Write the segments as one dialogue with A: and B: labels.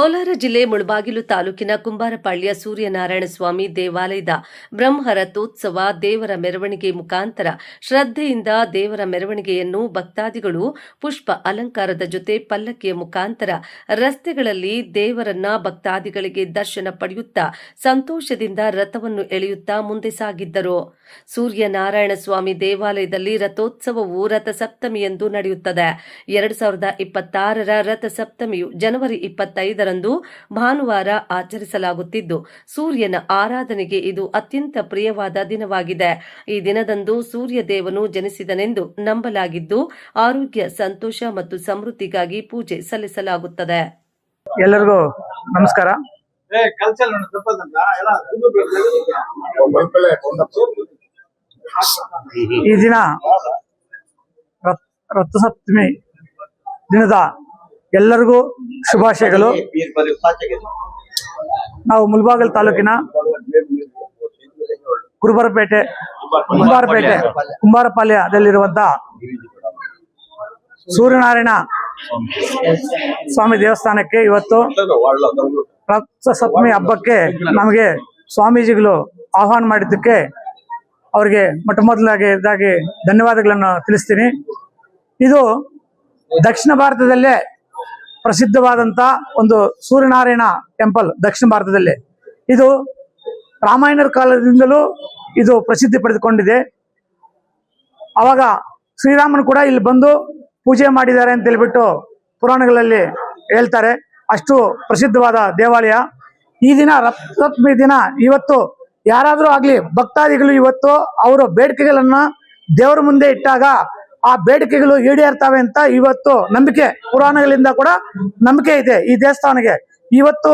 A: ಕೋಲಾರ ಜಿಲ್ಲೆ ಮುಳಬಾಗಿಲು ತಾಲೂಕಿನ ಕುಂಬಾರಪಾಳ್ಯ ಸೂರ್ಯನಾರಾಯಣ ಸ್ವಾಮಿ ದೇವಾಲಯದ ಬ್ರಹ್ಮರಥೋತ್ಸವ ದೇವರ ಮೆರವಣಿಗೆ ಮುಖಾಂತರ ಶ್ರದ್ಧೆಯಿಂದ ದೇವರ ಮೆರವಣಿಗೆಯನ್ನು ಭಕ್ತಾದಿಗಳು ಪುಷ್ಪ ಅಲಂಕಾರದ ಜೊತೆ ಪಲ್ಲಕ್ಕಿಯ ಮುಖಾಂತರ ರಸ್ತೆಗಳಲ್ಲಿ ದೇವರನ್ನ ಭಕ್ತಾದಿಗಳಿಗೆ ದರ್ಶನ ಪಡೆಯುತ್ತಾ ಸಂತೋಷದಿಂದ ರಥವನ್ನು ಎಳೆಯುತ್ತಾ ಮುಂದೆ ಸಾಗಿದ್ದರು. ಸೂರ್ಯನಾರಾಯಣ ಸ್ವಾಮಿ ದೇವಾಲಯದಲ್ಲಿ ರಥೋತ್ಸವವು ರಥಸಪ್ತಮಿಯಂದು ನಡೆಯುತ್ತದೆ. 2026ರ ರಥಸಪ್ತಮಿಯು ಜನವರಿ 25ರಂದು ಭಾನುವಾರ ಆಚರಿಸಲಾಗುತ್ತಿದ್ದು, ಸೂರ್ಯನ ಆರಾಧನೆಗೆ ಇದು ಅತ್ಯಂತ ಪ್ರಿಯವಾದ ದಿನವಾಗಿದೆ. ಈ ದಿನದಂದು ಸೂರ್ಯ ದೇವನು ಜನಿಸಿದನೆಂದು ನಂಬಲಾಗಿದ್ದು, ಆರೋಗ್ಯ, ಸಂತೋಷ ಮತ್ತು ಸಮೃದ್ಧಿಗಾಗಿ ಪೂಜೆ ಸಲ್ಲಿಸಲಾಗುತ್ತದೆ.
B: ಎಲ್ಲರಿಗೂ ನಮಸ್ಕಾರ. ಈ ದಿನ ರಥಸಪ್ತಮಿ ದಿನದ ಎಲ್ಲರಿಗೂ ಶುಭಾಶಯಗಳು. ನಾವು ಮುಳಬಾಗಿಲು ತಾಲೂಕಿನ ಕುಂಬಾರಪಾಳ್ಯದಲ್ಲಿರುವಂತಹ ಸೂರ್ಯನಾರಾಯಣ ಸ್ವಾಮಿ ದೇವಸ್ಥಾನಕ್ಕೆ ಇವತ್ತು ರಥಸಪ್ತಮಿ ಹಬ್ಬಕ್ಕೆ ನಮಗೆ ಸ್ವಾಮೀಜಿಗಳು ಆಹ್ವಾನ ಮಾಡಿದ್ದಕ್ಕೆ ಅವರಿಗೆ ಮೊದಲಾಗಿ ಧನ್ಯವಾದಗಳನ್ನು ತಿಳಿಸ್ತೀನಿ. ಇದು ದಕ್ಷಿಣ ಭಾರತದಲ್ಲೇ ಪ್ರಸಿದ್ಧವಾದಂಥ ಒಂದು ಸೂರ್ಯನಾರಾಯಣ ಟೆಂಪಲ್. ದಕ್ಷಿಣ ಭಾರತದಲ್ಲಿ ಇದು ರಾಮಾಯಣರ ಕಾಲದಿಂದಲೂ ಇದು ಪ್ರಸಿದ್ಧಿ ಪಡೆದುಕೊಂಡಿದೆ. ಅವಾಗ ಶ್ರೀರಾಮನು ಕೂಡ ಇಲ್ಲಿ ಬಂದು ಪೂಜೆ ಮಾಡಿದ್ದಾರೆ ಅಂತ ಹೇಳ್ಬಿಟ್ಟು ಪುರಾಣಗಳಲ್ಲಿ ಹೇಳ್ತಾರೆ. ಅಷ್ಟು ಪ್ರಸಿದ್ಧವಾದ ದೇವಾಲಯ. ಈ ದಿನ ರಥಸಪ್ತಮಿ ದಿನ ಇವತ್ತು ಯಾರಾದರೂ ಆಗ್ಲಿ ಭಕ್ತಾದಿಗಳು ಇವತ್ತು ಅವರ ಬೇಡಿಕೆಗಳನ್ನ ದೇವರ ಮುಂದೆ ಇಟ್ಟಾಗ ಆ ಬೇಡಿಕೆಗಳು ಈಡೇರ್ತವೆ ಅಂತ ಇವತ್ತು ನಂಬಿಕೆ, ಪುರಾಣಗಳಿಂದ ಕೂಡ ನಂಬಿಕೆ ಇದೆ. ಈ ದೇವಸ್ಥಾನಕ್ಕೆ ಇವತ್ತು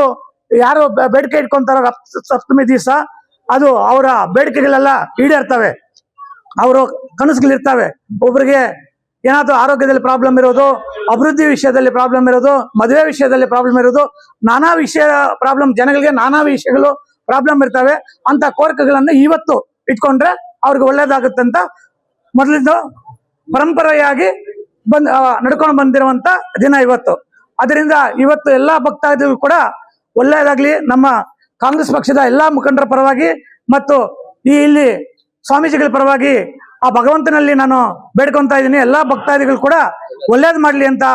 B: ಯಾರು ಬೇಡಿಕೆ ಇಟ್ಕೊಂತಾರ ರಥಸಪ್ತಮಿ ದಿವಸ ಅದು ಅವರ ಬೇಡಿಕೆಗಳೆಲ್ಲ ಈಡೇರ್ತವೆ, ಅವರು ಕನಸುಗಳಿರ್ತವೆ. ಒಬ್ಬರಿಗೆ ಏನಾದ್ರು ಆರೋಗ್ಯದಲ್ಲಿ ಪ್ರಾಬ್ಲಮ್ ಇರೋದು, ಅಭಿವೃದ್ಧಿ ವಿಷಯದಲ್ಲಿ ಪ್ರಾಬ್ಲಮ್ ಇರೋದು, ಮದುವೆ ವಿಷಯದಲ್ಲಿ ಪ್ರಾಬ್ಲಮ್ ಇರೋದು, ನಾನಾ ವಿಷಯ ಪ್ರಾಬ್ಲಮ್, ಜನಗಳಿಗೆ ನಾನಾ ವಿಷಯಗಳು ಪ್ರಾಬ್ಲಮ್ ಇರ್ತವೆ. ಅಂತ ಕೋರಿಕೆಗಳನ್ನು ಇವತ್ತು ಇಟ್ಕೊಂಡ್ರೆ ಅವ್ರಿಗೆ ಒಳ್ಳೇದಾಗುತ್ತೆ ಅಂತ ಮೊದಲಿಂದ ಪರಂಪರೆಯಾಗಿ ನಡ್ಕೊಂಡು ಬಂದಿರುವಂತ ದಿನ ಇವತ್ತು. ಅದರಿಂದ ಇವತ್ತು ಎಲ್ಲಾ ಭಕ್ತಾದಿಗಳು ಕೂಡ ಒಳ್ಳೆಯದಾಗ್ಲಿ. ನಮ್ಮ ಕಾಂಗ್ರೆಸ್ ಪಕ್ಷದ ಎಲ್ಲಾ ಮುಖಂಡರ ಪರವಾಗಿ ಮತ್ತು ಇಲ್ಲಿ ಸ್ವಾಮೀಜಿಗಳ ಪರವಾಗಿ ಆ ಭಗವಂತನಲ್ಲಿ ನಾನು ಬೇಡ್ಕೊಂತ ಇದ್ದೀನಿ. ಎಲ್ಲಾ ಭಕ್ತಾದಿಗಳು ಕೂಡ ಒಳ್ಳೇದ್ ಮಾಡ್ಲಿ ಅಂತ,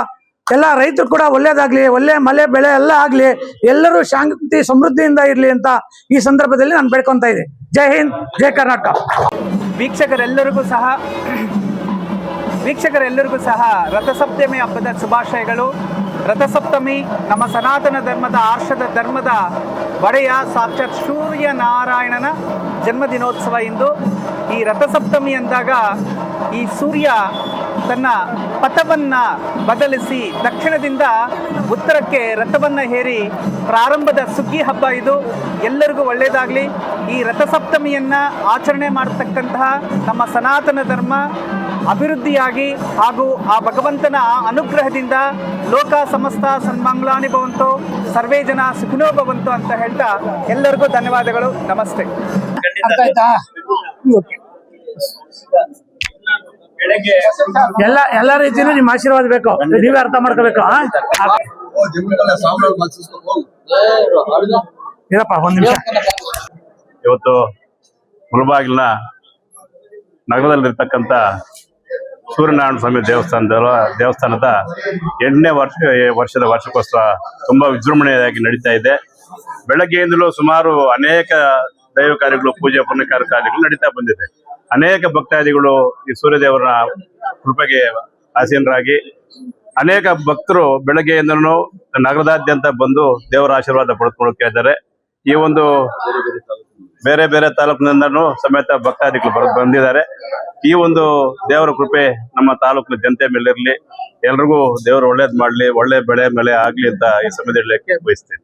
B: ಎಲ್ಲಾ ರೈತರು ಕೂಡ ಒಳ್ಳೇದಾಗ್ಲಿ, ಒಳ್ಳೆ ಮಳೆ ಬೆಳೆ ಎಲ್ಲ ಆಗ್ಲಿ, ಎಲ್ಲರೂ ಶಾಂತಿ ಸಮೃದ್ಧಿಯಿಂದ ಇರ್ಲಿ ಅಂತ ಈ ಸಂದರ್ಭದಲ್ಲಿ ನಾನು ಬೇಡ್ಕೊಂತ ಇದ್ದೀನಿ. ಜೈ ಹಿಂದ್, ಜೈ ಕರ್ನಾಟಕ.
C: ವೀಕ್ಷಕರೆಲ್ಲರಿಗೂ ಸಹ ರಥಸಪ್ತಮಿ ಹಬ್ಬದ ಶುಭಾಶಯಗಳು. ರಥಸಪ್ತಮಿ ನಮ್ಮ ಸನಾತನ ಧರ್ಮದ ಆರ್ಷದ ಧರ್ಮದ ಒಡೆಯ ಸಾಕ್ಷಾತ್ ಸೂರ್ಯನಾರಾಯಣನ ಜನ್ಮದಿನೋತ್ಸವ ಇಂದು. ಈ ರಥಸಪ್ತಮಿ ಅಂದಾಗ ಈ ಸೂರ್ಯ ತನ್ನ ಪಥವನ್ನು ಬದಲಿಸಿ ದಕ್ಷಿಣದಿಂದ ಉತ್ತರಕ್ಕೆ ರಥವನ್ನು ಹೇರಿ ಪ್ರಾರಂಭದ ಸುಗ್ಗಿ ಹಬ್ಬ ಇದು. ಎಲ್ಲರಿಗೂ ಒಳ್ಳೆಯದಾಗಲಿ. ಈ ರಥಸಪ್ತಮಿಯನ್ನು ಆಚರಣೆ ಮಾಡತಕ್ಕಂತಹ ನಮ್ಮ ಸನಾತನ ಧರ್ಮ ಅಭಿವೃದ್ಧಿಯಾಗಿ ಹಾಗೂ ಆ ಭಗವಂತನ ಅನುಗ್ರಹದಿಂದ ಲೋಕ ಸಮಸ್ತ ಸನ್ಮಂಗಳಾನಿ ಭವಂತು, ಸರ್ವೇ ಜನ ಸುಖಿನೋ ಭವಂತು ಅಂತ ಹೇಳ್ತಾ ಎಲ್ಲರಿಗೂ ಧನ್ಯವಾದಗಳು. ನಮಸ್ತೆ.
B: ಎಲ್ಲ ರೀತಿಯೂ ನಿಮ್ಮ ಆಶೀರ್ವಾದ ಬೇಕು, ನೀವೇ ಅರ್ಥ ಮಾಡ್ಕೋಬೇಕು. ಇರಪ್ಪ ಒಂದ್ ನಿಮಿಷ.
D: ಇವತ್ತು ಮುಳಬಾಗಿಲಿನ ನಗರದಲ್ಲಿರ್ತಕ್ಕಂಥ ಸೂರ್ಯನಾರಾಯಣ ಸ್ವಾಮಿ ದೇವಸ್ಥಾನದ 8ನೇ ವರ್ಷದ ವಾರ್ಷಿಕೋತ್ಸವ ತುಂಬಾ ವಿಜೃಂಭಣೆಯಾಗಿ ನಡೀತಾ ಇದೆ. ಬೆಳಗ್ಗೆಯಿಂದಲೂ ಸುಮಾರು ಅನೇಕ ದೈವ ಕಾರ್ಯಗಳು, ಪೂಜೆ ಪುನಃಕಾರ ಕಾರ್ಯಗಳು ನಡೀತಾ ಬಂದಿದೆ. ಅನೇಕ ಭಕ್ತಾದಿಗಳು ಈ ಸೂರ್ಯದೇವರ ಕೃಪೆಗೆ ಆಸೀನರಾಗಿ ಅನೇಕ ಭಕ್ತರು ಬೆಳಗ್ಗೆಯಿಂದಲೂ ನಗರದಾದ್ಯಂತ ಬಂದು ದೇವರ ಆಶೀರ್ವಾದ ಪಡೆದುಕೊಳ್ಳುತ್ತಾ ಇದ್ದಾರೆ. ಈ ಒಂದು ಬೇರೆ ಬೇರೆ ತಾಲೂಕಿನಿಂದನೂ ಸಮೇತ ಭಕ್ತಾದಿಗಳು ಬಂದಿದ್ದಾರೆ. ಈ ಒಂದು ದೇವರ ಕೃಪೆ ನಮ್ಮ ತಾಲೂಕಿನ ಜನತೆ ಮೇಲೆ ಇರಲಿ, ಎಲ್ರಿಗೂ ದೇವರು ಒಳ್ಳೇದ್ ಮಾಡ್ಲಿ, ಒಳ್ಳೆ ಬೆಳೆ ಆಗ್ಲಿ ಅಂತ ಈ ಸಮಯದಲ್ಲಿ ಬಯಸ್ತೇನೆ.